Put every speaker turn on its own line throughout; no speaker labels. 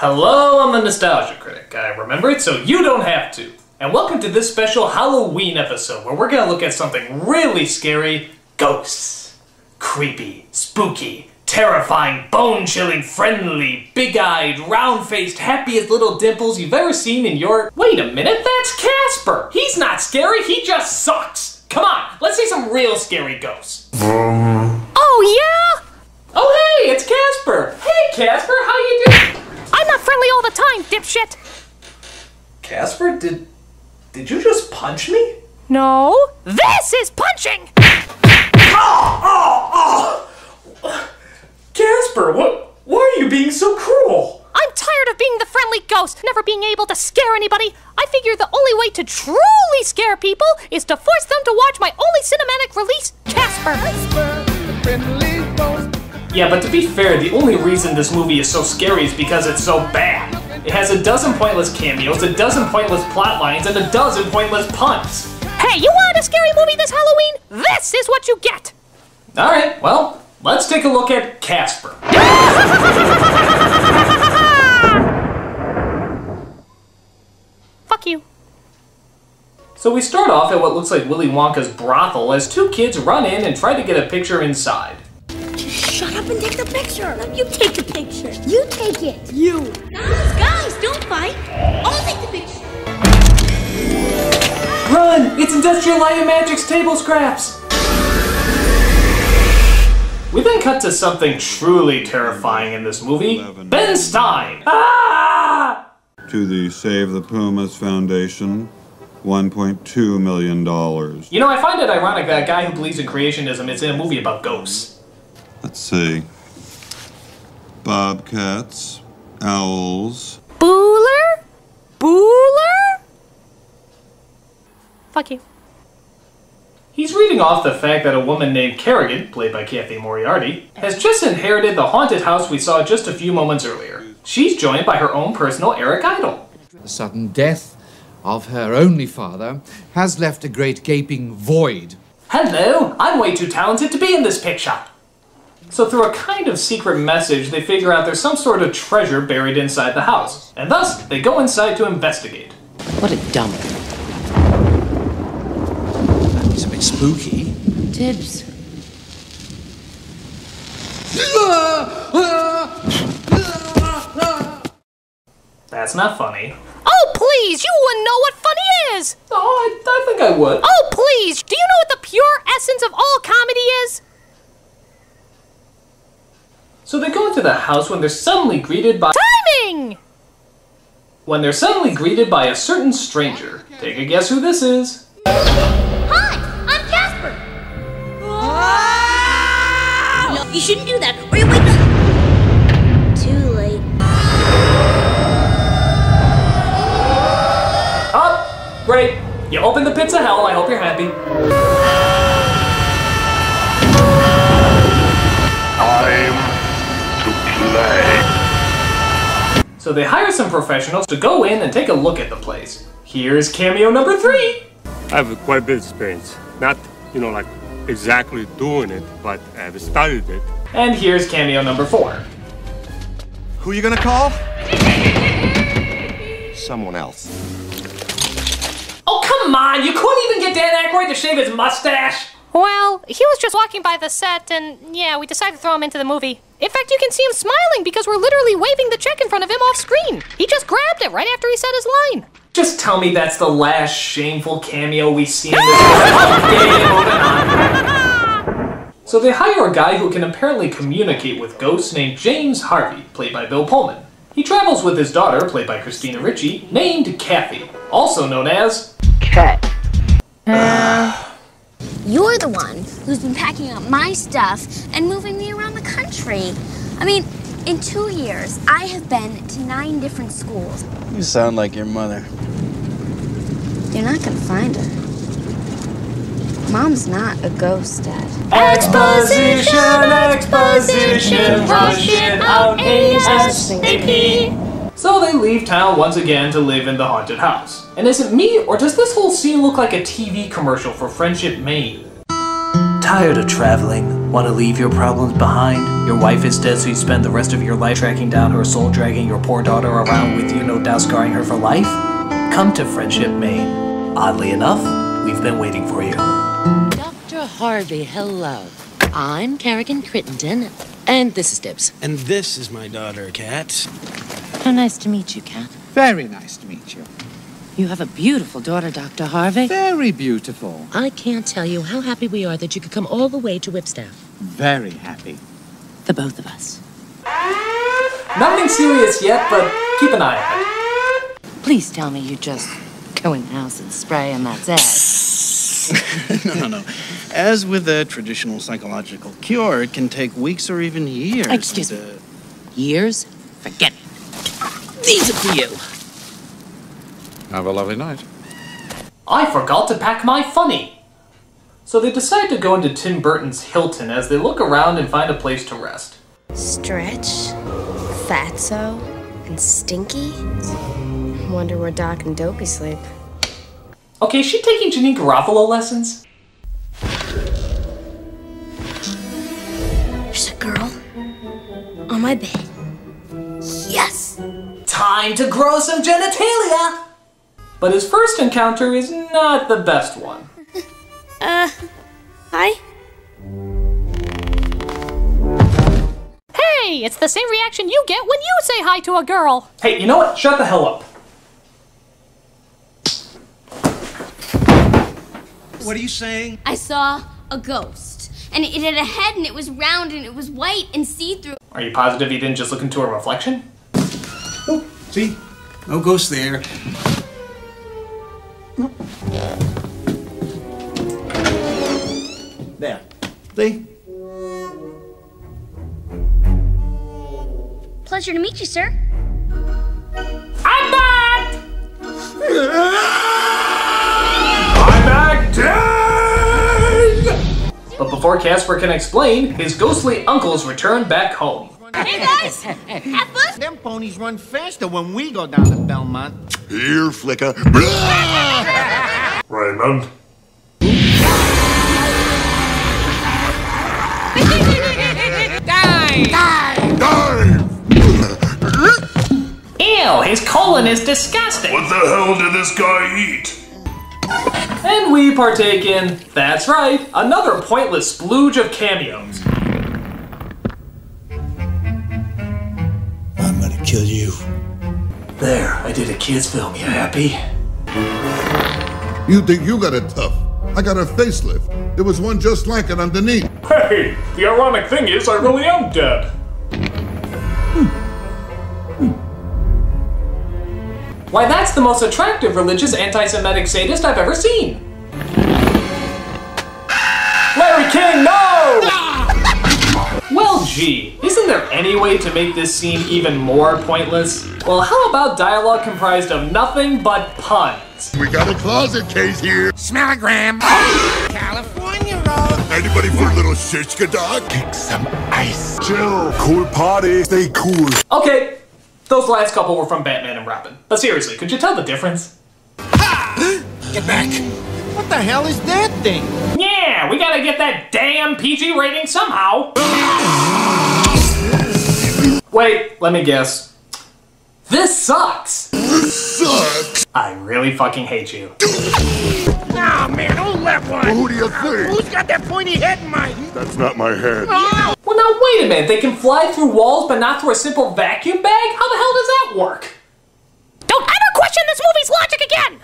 Hello, I'm the Nostalgia Critic. I remember it so you don't have to. And welcome to this special Halloween episode where we're gonna look at something really scary: ghosts. Creepy, spooky, terrifying, bone-chilling, friendly, big-eyed, round-faced, happy as little dimples you've ever seen in your... Wait a minute, that's Casper! He's not scary, he just sucks! Come on, let's see some real scary ghosts.
Oh, yeah?
Oh, hey, it's Casper! Hey, Casper, how you doing?
I'm not friendly all the time, dipshit!
Casper, did you just punch me?
No, this is punching!
Casper, why are you being so cruel?
I'm tired of being the friendly ghost, never being able to scare anybody. I figure the only way to truly scare people is to force them to watch my only cinematic release, Casper.
The friendly ghost.
Yeah, but to be fair, the only reason this movie is so scary is because it's so bad. It has a dozen pointless cameos, a dozen pointless plot lines, and a dozen pointless puns.
Hey, you want a scary movie this Halloween? This is what you get!
Alright, well, let's take a look at Casper.
Fuck you.
So we start off at what looks like Willy Wonka's brothel as two kids run in and try to get a picture inside.
Just shut up and take the picture. You take the picture. You take it. You. Guys, don't fight. I'll take the picture.
Run! It's Industrial Light and Magic's table scraps! We then cut to something truly terrifying in this movie. Ben Stein! Ah!
To the Save the Pumas Foundation, $1.2 million.
You know, I find it ironic that a guy who believes in creationism is in a movie about ghosts.
Let's see. Bobcats, owls.
Bueller? Bueller? Fuck you.
He's reading off the fact that a woman named Kerrigan, played by Kathy Moriarty, has just inherited the haunted house we saw just a few moments earlier. She's joined by her own personal Eric Idle.
The sudden death of her only father has left a great gaping void.
Hello, I'm way too talented to be in this picture. So through a kind of secret message, they figure out there's some sort of treasure buried inside the house, and thus they go inside to investigate.
What a dump.
It's a bit spooky.
Tibbs.
That's not funny.
Oh, please! You wouldn't know what funny is!
Oh, I think I would.
Oh, please! Do you know what the pure essence of all comedy is?
So they go into the house when they're suddenly greeted by...
Timing!
When they're suddenly greeted by a certain stranger. Take a guess who this is.
Hi, I'm Casper. No, you shouldn't do that, or you'll wake up. Too late.
Oh, great. You opened the pits of hell. I hope you're happy. So they hire some professionals to go in and take a look at the place. Here's cameo number 3.
I have quite a bit of experience. Not, like exactly doing it, but I've studied it.
And here's cameo number 4.
Who you gonna call? Someone else.
Oh, come on! You couldn't even get Dan Aykroyd to shave his mustache!
Well, he was just walking by the set, and yeah, we decided to throw him into the movie. In fact, you can see him smiling because we're literally waving the check in front of him off screen. He just grabbed it right after he said his line.
Just tell me that's the last shameful cameo we see in this movie. So they hire a guy who can apparently communicate with ghosts named James Harvey, played by Bill Pullman. He travels with his daughter, played by Christina Ricci, named Kathy, also known as...
Cat.
You're the one who's been packing up my stuff and moving me around the country. I mean, in 2 years, I have been to 9 different schools.
You sound like your mother.
You're not gonna find her. Mom's not a ghost, Dad.
Exposition, exposition, rush it out ASAP. So they leave town once again to live in the haunted house. And is it me, or does this whole scene look like a TV commercial for Friendship Maine?
Tired of traveling?
Want to leave your problems behind? Your wife is dead, so you spend the rest of your life tracking down her soul, dragging your poor daughter around with you, no doubt scarring her for life? Come to Friendship, Maine. Oddly enough, we've been waiting for you.
Dr. Harvey, hello. I'm Kerrigan Crittenden, and this is Dibs.
And this is my daughter, Kat.
How nice to meet you, Kat.
Very nice to meet you.
You have a beautiful daughter, Dr. Harvey.
Very beautiful.
I can't tell you how happy we are that you could come all the way to Whipstaff.
Very happy.
The both of us.
Nothing serious yet, but keep an eye on it.
Please tell me you just go in the house and spray and that's it.
No. As with a traditional psychological cure, it can take weeks or even years.
Excuse me. Years? Forget it. These are for you.
Have a lovely night.
I forgot to pack my funny. So they decide to go into Tim Burton's Hilton as they look around and find a place to rest.
Stretch, Fatso, and Stinky? Wonder where Doc and Dopey sleep.
Okay, is she taking Janine Garofalo lessons?
There's a girl on my bed. Yes!
Time to grow some genitalia! But his first encounter is not the best one.
Hi?
Hey, it's the same reaction you get when you say hi to a girl.
Hey, you know what? Shut the hell up.
What are you saying?
I saw a ghost. And it had a head and it was round and it was white and see-through.
Are you positive you didn't just look into a reflection?
Oh, see? No ghost there. There. See?
Pleasure to meet you, sir.
I'm back! I'm back dead! But before Casper can explain, his ghostly uncles return back home.
Hey guys! Have fun!
Them ponies run faster when we go down to Belmont.
Here, Flicker.
Raymond.
Ew, his colon is disgusting!
What the hell did this guy eat?
And we partake in, that's right, another pointless splooge of cameos.
I'm gonna kill you.
There, I did a kid's film, you happy?
You think you got it tough? I got a facelift. There was one just like it underneath.
Hey, the ironic thing is I really am dead.
Why, that's the most attractive religious anti-Semitic sadist I've ever seen. Larry King, no! Well, gee, isn't there any way to make this scene even more pointless? Well, how about dialogue comprised of nothing but puns?
We got a closet case here.
Smellogram. California roll.
Anybody for a little shishka dog? Kick some ice. Chill. Cool party. Stay cool.
Okay, those last couple were from Batman and Robin. But seriously, could you tell the difference?
Get back. What the hell is that thing?
Yeah, we gotta get that damn PG rating somehow. Wait, let me guess. This sucks.
Sucks.
I really fucking hate you.
Nah, man, don't let one.
Well, who do you think?
Who's got that pointy head in mind?
That's not my head.
Well, now wait a minute. They can fly through walls but not through a simple vacuum bag? How the hell does that work?
Don't ever question this movie's logic again!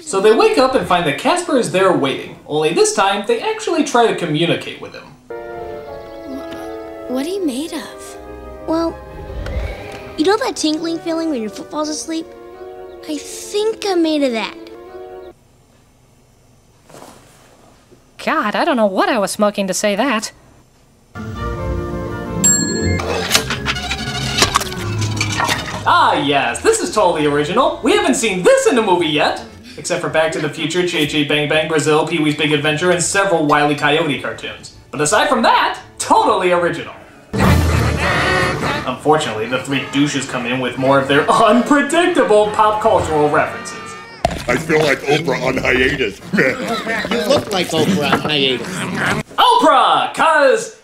So they wake up and find that Casper is there waiting, only this time they actually try to communicate with him.
What are you made of? Well, you know that tingling feeling when your foot falls asleep? I think I'm made of that.
God, I don't know what I was smoking to say that.
Ah yes, this is totally original. We haven't seen this in a movie yet. Except for Back to the Future, Chi-Chi Bang Bang, Brazil, Pee-wee's Big Adventure, and several Wile E. Coyote cartoons. But aside from that, totally original. Unfortunately, the three douches come in with more of their unpredictable pop cultural references.
I feel like Oprah on hiatus.
You look like Oprah on hiatus.
Oprah! 'Cause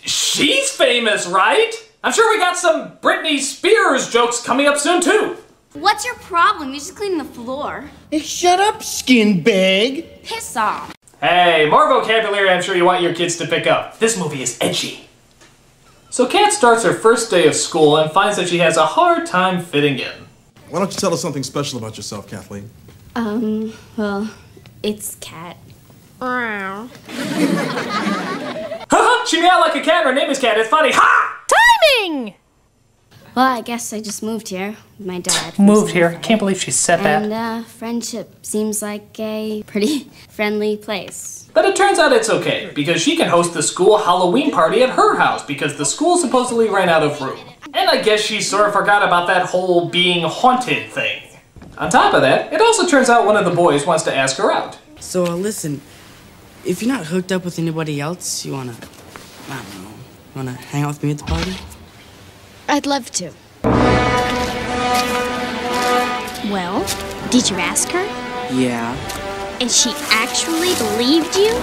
she's famous, right? I'm sure we got some Britney Spears jokes coming up soon, too.
What's your problem? You're just cleaning the floor.
Hey, shut up, skin bag.
Piss off.
Hey, more vocabulary I'm sure you want your kids to pick up. This movie is edgy. So Kat starts her first day of school and finds that she has a hard time fitting in.
Why don't you tell us something special about yourself, Kathleen?
Well, it's Kat.
Haha, she meowed like a cat, her name is Kat, it's funny. Ha!
Timing!
Well, I guess I just moved here with my dad.
Moved here? Can't believe she said that.
And, friendship seems like a pretty friendly place.
But it turns out it's okay, because she can host the school Halloween party at her house, because the school supposedly ran out of room. And I guess she sort of forgot about that whole being haunted thing. On top of that, it also turns out one of the boys wants to ask her out.
So, listen, if you're not hooked up with anybody else, you wanna, I don't know, wanna hang out with me at the party?
I'd love to. Well, did you ask her?
Yeah.
And she actually believed you?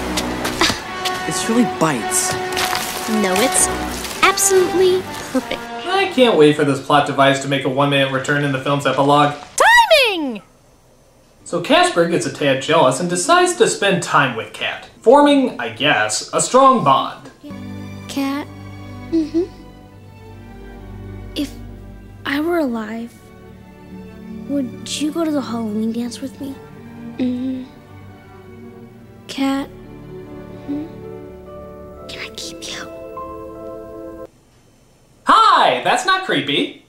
It's really bites.
No, it's absolutely perfect.
I can't wait for this plot device to make a 1-minute return in the film's epilogue.
Timing!
So Casper gets a tad jealous and decides to spend time with Kat, forming, I guess, a strong bond.
Kat? Mm-hmm. If I were alive, would you go to the Halloween dance with me? Mm-hmm. Kat? Can I keep you?
Hi! That's not creepy.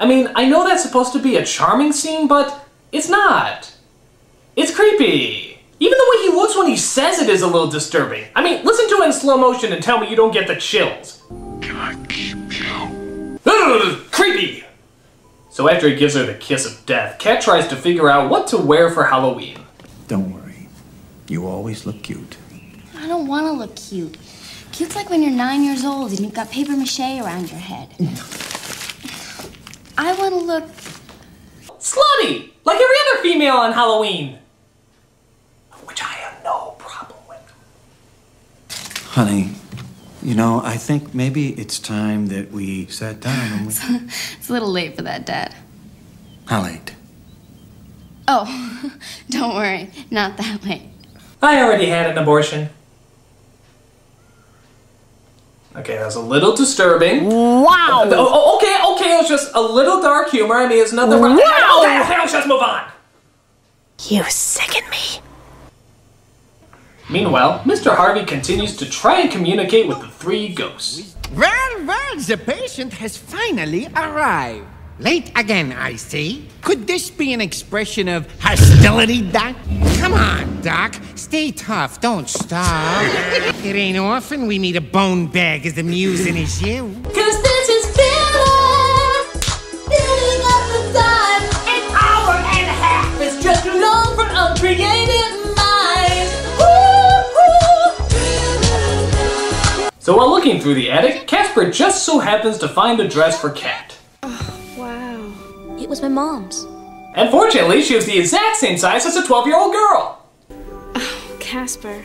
I mean, I know that's supposed to be a charming scene, but it's not. It's creepy. Even the way he looks when he says it is a little disturbing. I mean, listen to it in slow motion and tell me you don't get the chills.
Can I keep you?
Ugh, creepy! So after he gives her the kiss of death, Kat tries to figure out what to wear for Halloween.
Don't worry. You always look cute.
I don't want to look cute. Cute's like when you're 9 years old and you've got paper mache around your head. I want to look...
slutty! Like every other female on Halloween! Which I have no problem with.
Honey, you know, I think maybe it's time that we sat down and we...
It's a little late for that, Dad.
How late?
Oh, don't worry. Not that late.
I already had an abortion. Okay, that's a little disturbing.
Wow!
Okay, it's just a little dark humor. I mean, it's nothing wrong.
Wow!
Okay, let's just move on.
You sicken me.
Meanwhile, Mr. Harvey continues to try and communicate with the three ghosts.
Well, the patient has finally arrived. Late again, I see. Could this be an expression of hostility, Doc? Come on, Doc. Stay tough. Don't stop. It ain't often we meet a bone bag as amusing as you.
'Cause this is building up the time. An hour and a half is just too long for uncreative minds.
So while looking through the attic, Casper just so happens to find a dress for Kat.
Wow. It was my mom's.
And fortunately, she was the exact same size as a 12-year-old girl.
Oh, Casper.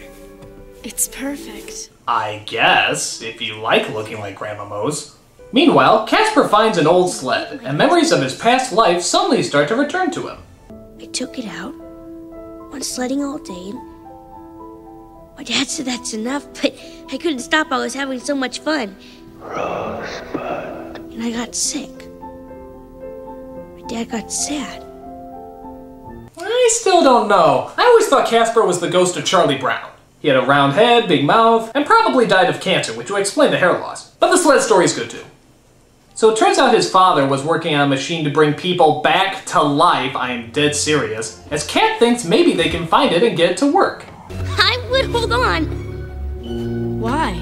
It's perfect.
I guess, if you like looking like Grandma Moe's. Meanwhile, Casper finds an old sled, and memories of his past life suddenly start to return to him.
I took it out, went sledding all day. My dad said that's enough, but I couldn't stop. I was having so much fun. Rosebud. And I got sick. My dad got sad.
I still don't know. I always thought Casper was the ghost of Charlie Brown. He had a round head, big mouth, and probably died of cancer, which would explain the hair loss. But the sled story's good too. So it turns out his father was working on a machine to bring people back to life, I am dead serious, as Kat thinks maybe they can find it and get it to work.
I would hold on. Why?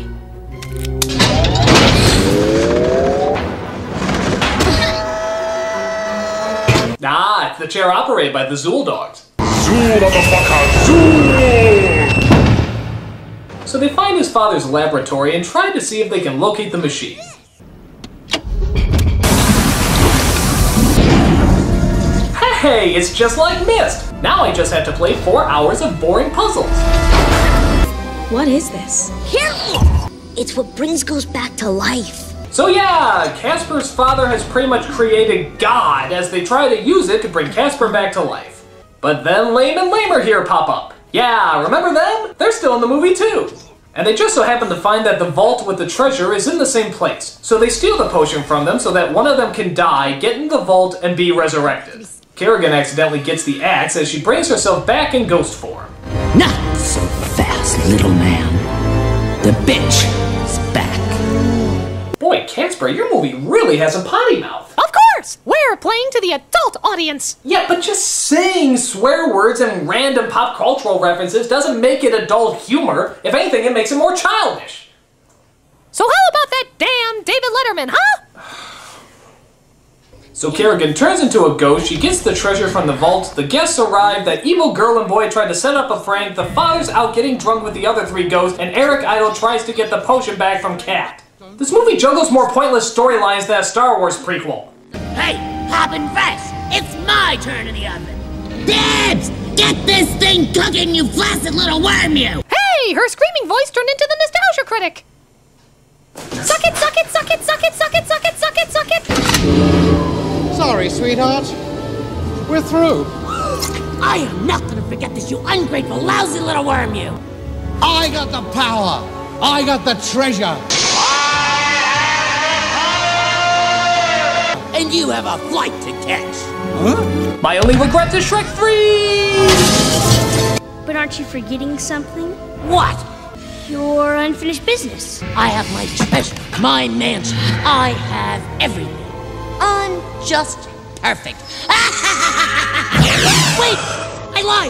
Ah, it's the chair operated by the Zool dogs.
Zool, motherfucker, Zool!
So they find his father's laboratory and try to see if they can locate the machine. Hey, it's just like Myst! Now I just have to play 4 hours of boring puzzles.
What is this? Careful! It's what brings ghosts back to life.
So yeah, Casper's father has pretty much created God as they try to use it to bring Casper back to life. But then Lame and Lamer here pop up. Yeah, remember them? They're still in the movie too. And they just so happen to find that the vault with the treasure is in the same place. So they steal the potion from them so that one of them can die, get in the vault, and be resurrected. Kerrigan accidentally gets the axe as she brings herself back in ghost form.
Not so fast, little man. The bitch is back.
Boy, Casper, your movie really has a potty mouth.
Of course! We're playing to the adult audience.
Yeah, but just saying swear words and random pop cultural references doesn't make it adult humor. If anything, it makes it more childish.
So how about that damn David Letterman, huh?
So Kerrigan turns into a ghost, she gets the treasure from the vault, the guests arrive, that evil girl and boy tried to set up a prank, the father's out getting drunk with the other 3 ghosts, and Eric Idle tries to get the potion back from Kat. This movie juggles more pointless storylines than a Star Wars prequel.
Hey, hoppin' fast! It's my turn in the oven! Dibs! Get this thing cooking, you flaccid little worm, you!
Hey, her screaming voice turned into the Nostalgia Critic. Suck it, suck it, suck it, suck it, suck it, suck it, suck it, suck it!
Sorry, sweetheart. We're through.
I am not gonna forget this, you ungrateful, lousy little worm, you!
I got the power. I got the treasure.
And you have a flight to catch.
Huh?
My only regret is Shrek 3!
But aren't you forgetting something?
What?
Your unfinished business.
I have my treasure, my mansion. I have everything. I'm just perfect. Wait! I lied!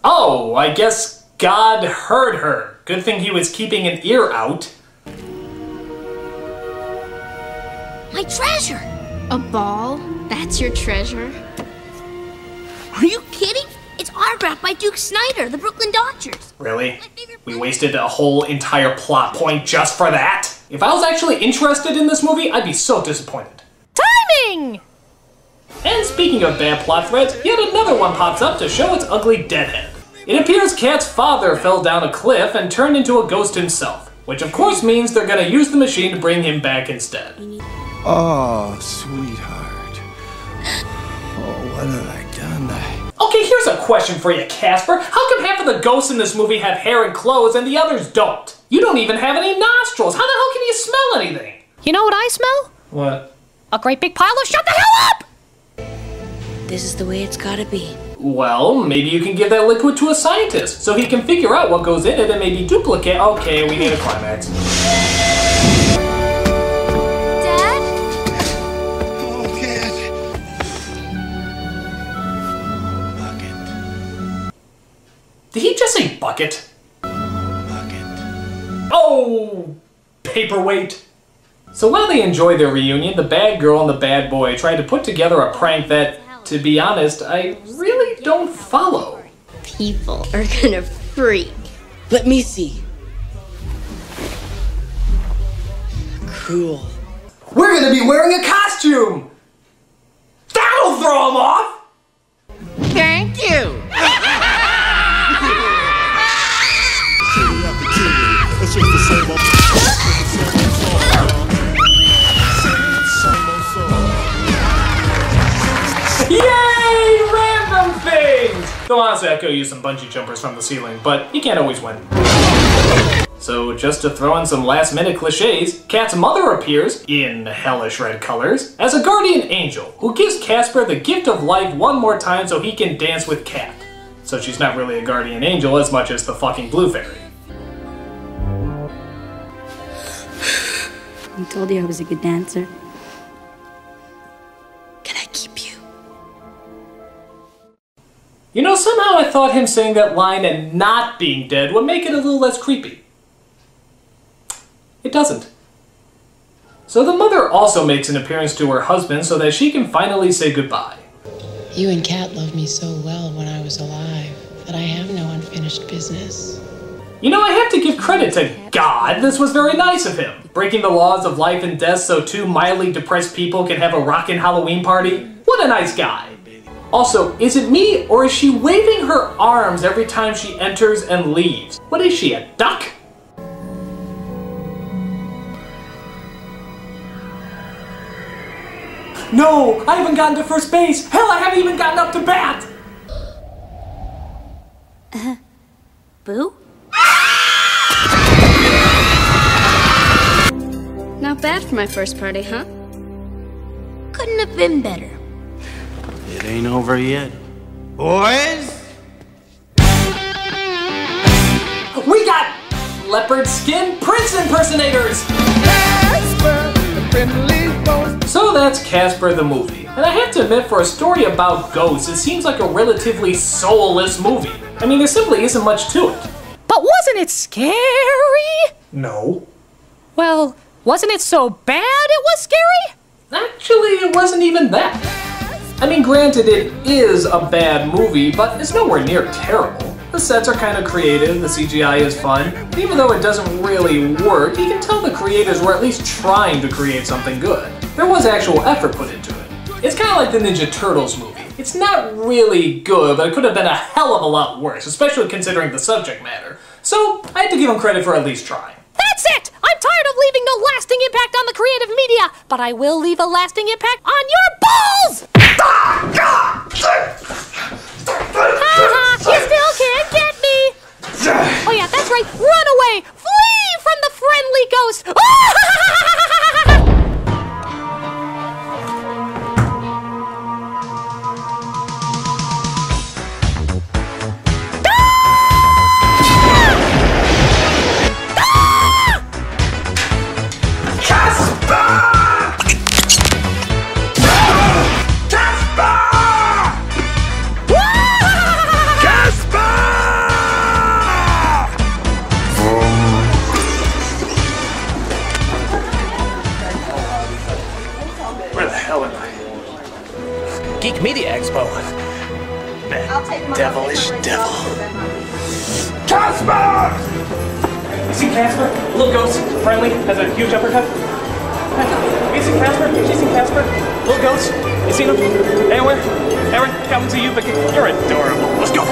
Oh, I guess God heard her. Good thing he was keeping an ear out.
My treasure!
A ball? That's your treasure?
Are you kidding? It's autographed by Duke Snyder, the Brooklyn Dodgers.
Really? We wasted a whole entire plot point just for that? If I was actually interested in this movie, I'd be so disappointed.
Timing!
And speaking of bad plot threads, yet another one pops up to show its ugly deadhead. It appears Kat's father fell down a cliff and turned into a ghost himself, which of course means they're gonna use the machine to bring him back instead.
Oh, sweetheart. Oh, what have I done?
Okay, here's a question for you, Casper. How come half of the ghosts in this movie have hair and clothes and the others don't? You don't even have any nostrils. How the hell can you smell anything?
You know what I smell?
What?
A great big pile of shut the hell up!
This is the way it's gotta be.
Well, maybe you can give that liquid to a scientist so he can figure out what goes in it and maybe duplicate. Okay, we need a climax.
Dad?
Oh, Cat.
Did he just say bucket? Bucket. Oh, paperweight. So while they enjoy their reunion, the bad girl and the bad boy try to put together a prank that, to be honest, I really don't follow.
People are gonna freak.
Let me see. Cool.
We're gonna be wearing a costume! That'll throw him off!
Thank you!
It's just the same old
Yay! Random things! Though honestly, I could use some bungee jumpers from the ceiling, but you can't always win. So just to throw in some last minute cliches, Kat's mother appears, in hellish red colors, as a guardian angel who gives Casper the gift of life one more time so he can dance with Kat. So she's not really a guardian angel as much as the fucking blue fairy.
I told you I was a good dancer. Can I keep you?
You know, somehow I thought him saying that line and not being dead would make it a little less creepy. It doesn't. So the mother also makes an appearance to her husband so that she can finally say goodbye.
You and Kat loved me so well when I was alive that I have no unfinished business.
You know, I have to give credit to God. This was very nice of him. breaking the laws of life and death so two mildly depressed people can have a rockin' Halloween party? What a nice guy. Also, is it me, or is she waving her arms every time she enters and leaves? What is she, a duck? No, I haven't gotten to first base. Hell, I haven't even gotten up to bat.
Boo?
Not bad for my first party, huh?
Couldn't have been better.
It ain't over yet.
Boys?
We got leopard skin prince impersonators!
Casper, the friendly ghost.
So that's Casper the movie. And I have to admit, for a story about ghosts, it seems like a relatively soulless movie. I mean, there simply isn't much to it.
But wasn't it scary?
No.
Well, wasn't it so bad it was scary?
Actually, it wasn't even that. I mean, granted, it is a bad movie, but it's nowhere near terrible. The sets are kind of creative, the CGI is fun. Even though it doesn't really work, you can tell the creators were at least trying to create something good. There was actual effort put into it. It's kind of like the Ninja Turtles movie. It's not really good, but it could have been a hell of a lot worse, especially considering the subject matter. So, I had to give them credit for at least trying.
That's it! I'm tired of leaving no lasting impact on the creative media, but I will leave a lasting impact on your balls! Haha, you still can't get me! Oh yeah, that's right, run away! Flee from the friendly ghost!
Geek Media Expo. That devilish devil. Casper! You see Casper? A little ghost, friendly, has a huge uppercut. Have you seen Casper? Have you seen Casper? Little ghost? You seen him? Anywhere? Aaron, coming to you, but you're adorable. Let's go.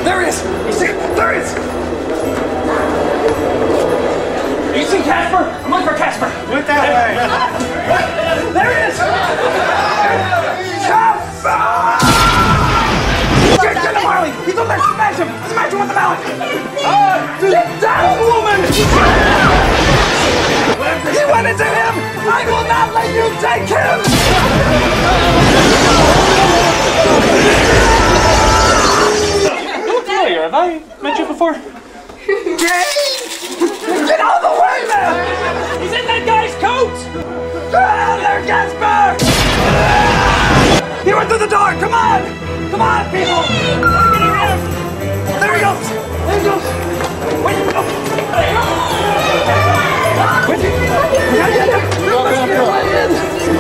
There he is! You see? There he is! You see Casper? I'm looking for Casper. Went that way. What? There he is! Casper! Get him, Harley! He's over there! Smash him! Smash him with the mallet! Get down, woman! He went into him! I will not let you take him! You look familiar. Have I met you before? Get out of the way, man! He's in that guy's coat! Get out of there, Casper! He went through the door! Come on! Come on, people! There he goes! There he goes! Wait! Oh. There you go!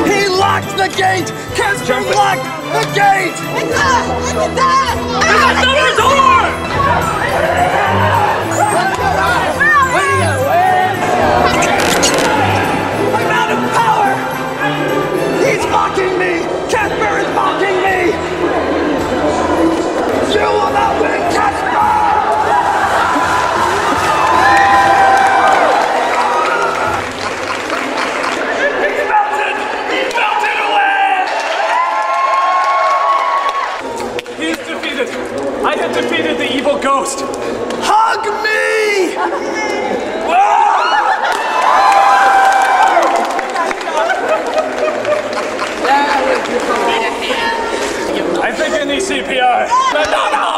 He locked the gate! Casper locked the gate! It's another door! I'm out of power! He's mocking me! Casper is mocking me! You will not win, Casper! He's melted! He's melted away! He's defeated! I have defeated the evil ghost! Hug me! I think I need CPR. No!